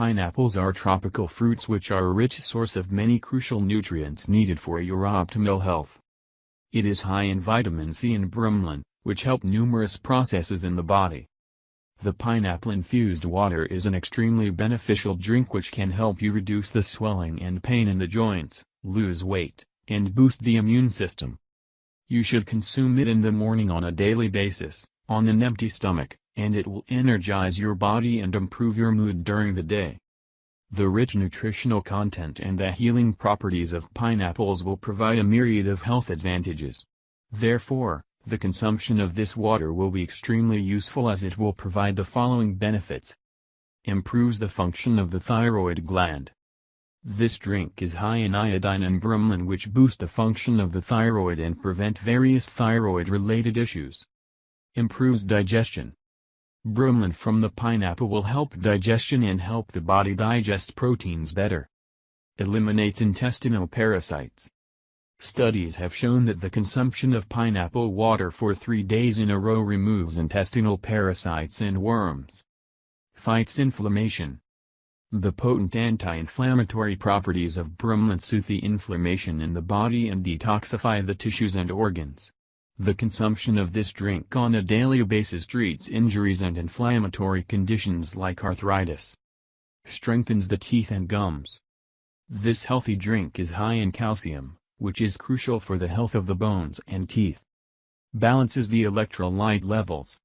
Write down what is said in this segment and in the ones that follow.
Pineapples are tropical fruits which are a rich source of many crucial nutrients needed for your optimal health. It is high in vitamin C and bromelain, which help numerous processes in the body. The pineapple-infused water is an extremely beneficial drink which can help you reduce the swelling and pain in the joints, lose weight, and boost the immune system. You should consume it in the morning on a daily basis, on an empty stomach, and it will energize your body and improve your mood during the day. The rich nutritional content and the healing properties of pineapples will provide a myriad of health advantages. Therefore, the consumption of this water will be extremely useful as it will provide the following benefits. Improves the function of the thyroid gland. This drink is high in iodine and bromelain which boost the function of the thyroid and prevent various thyroid-related issues. Improves digestion. Bromelain from the pineapple will help digestion and help the body digest proteins better. Eliminates intestinal parasites. Studies have shown that the consumption of pineapple water for 3 days in a row removes intestinal parasites and worms. Fights inflammation. The potent anti-inflammatory properties of bromelain soothe the inflammation in the body and detoxify the tissues and organs. The consumption of this drink on a daily basis treats injuries and inflammatory conditions like arthritis. Strengthens the teeth and gums. This healthy drink is high in calcium, which is crucial for the health of the bones and teeth. Balances the electrolyte levels.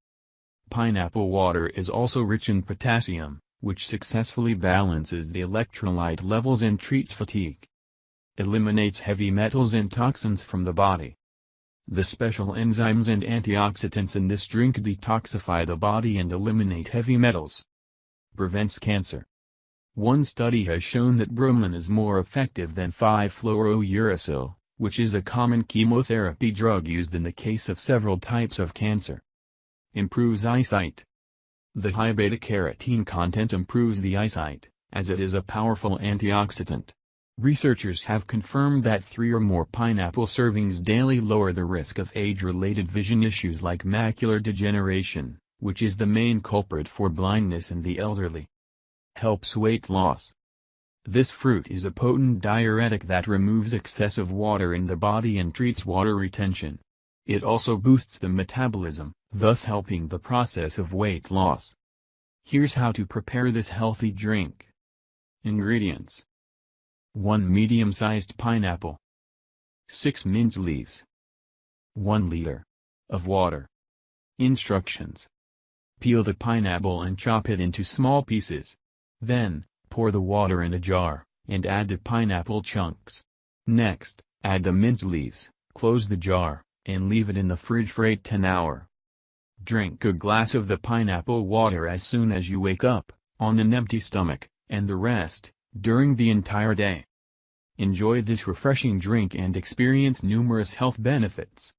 Pineapple water is also rich in potassium, which successfully balances the electrolyte levels and treats fatigue. Eliminates heavy metals and toxins from the body. The special enzymes and antioxidants in this drink detoxify the body and eliminate heavy metals. Prevents cancer. One study has shown that bromelain is more effective than 5-fluorouracil, which is a common chemotherapy drug used in the case of several types of cancer. Improves eyesight. The high beta-carotene content improves the eyesight, as it is a powerful antioxidant. Researchers have confirmed that 3 or more pineapple servings daily lower the risk of age-related vision issues like macular degeneration, which is the main culprit for blindness in the elderly. Helps weight loss. This fruit is a potent diuretic that removes excessive water in the body and treats water retention. It also boosts the metabolism, thus helping the process of weight loss. Here's how to prepare this healthy drink. Ingredients: 1 medium-sized pineapple, 6 mint leaves, 1 liter of water. Instructions: peel the pineapple and chop it into small pieces. Then, pour the water in a jar, and add the pineapple chunks. Next, add the mint leaves, close the jar, and leave it in the fridge for 8 to 10 hours. Drink a glass of the pineapple water as soon as you wake up, on an empty stomach, and the rest, during the entire day. Enjoy this refreshing drink and experience numerous health benefits.